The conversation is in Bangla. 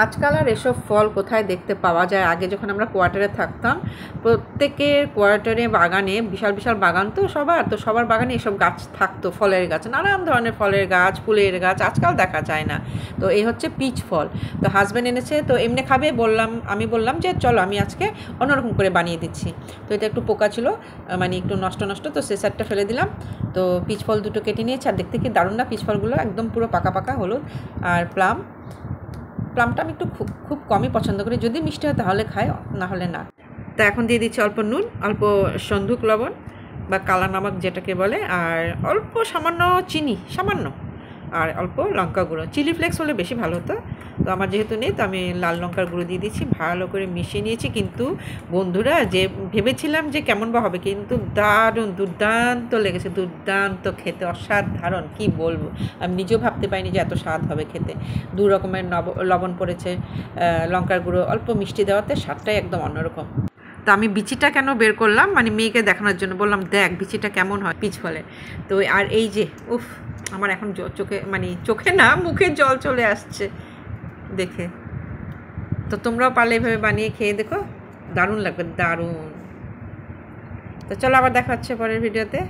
আজকাল আর এসব ফল কোথায় দেখতে পাওয়া যায়? আগে যখন আমরা কোয়ার্টারে থাকতাম, প্রত্যেকের কোয়ার্টারে বাগানে বিশাল বিশাল বাগান, তো সবার বাগানে এসব গাছ থাকতো, ফলের গাছ, নানান ধরনের ফলের গাছ, ফুলের গাছ। আজকাল দেখা যায় না। তো এই হচ্ছে পিচ ফল। তো হাজব্যান্ড এনেছে, তো এমনি খাবে, আমি বললাম যে চলো আমি আজকে অন্যরকম করে বানিয়ে দিচ্ছি। তো এটা একটু পোকা ছিল, মানে একটু নষ্ট নষ্ট, তো সে সাইডটা ফেলে দিলাম। তো পিচ ফল দুটো কেটে নিয়েছি, আর দেখতে কি দারুণ না পিচ ফলগুলো, একদম পুরো পাকা পাকা হলুদ। আর প্লামটা আমি একটু খুব কমই পছন্দ করি, যদি মিষ্টি হয় তাহলে খাই, না হলে না। তা এখন দিয়ে দিচ্ছি অল্প নুন, অল্প সন্ধুক লবণ বা কালা নমক যেটাকে বলে, আর অল্প সামান্য চিনি, সামান্য, আর অল্প লঙ্কা গুঁড়ো। চিলি ফ্লেক্স হলে বেশি ভালো হতো, তো আমার যেহেতু নেই, তো আমি লাল লঙ্কার গুঁড়ো দিয়ে দিচ্ছি। ভালো করে মিশিয়ে নিয়েছি। কিন্তু বন্ধুরা, যে ভেবেছিলাম যে কেমন বা হবে, কিন্তু দারুণ, দুর্দান্ত লেগেছে, দুর্দান্ত খেতে, অসাধারণ, কি বলবো। আমি নিজেও ভাবতে পারিনি যে এত স্বাদ হবে খেতে। দু রকমের লবণ পড়েছে, লঙ্কার গুঁড়ো, অল্প মিষ্টি দেওয়াতে স্বাদটাই একদম অন্যরকম। তো আমি বিচিটা কেন বের করলাম, মানে মেয়েকে দেখানোর জন্য বললাম, দেখ বিচিটা কেমন হয় পিচ ফলে। তো আর এই যে, উফ, আমার এখন চোখে, মানে চোখে না, মুখে জল চলে আসছে দেখে। তো তোমরাও পারলে এভাবে বানিয়ে খেয়ে দেখো, দারুণ লাগবে, দারুণ। তো চলো, আবার দেখা হচ্ছে পরের ভিডিওতে।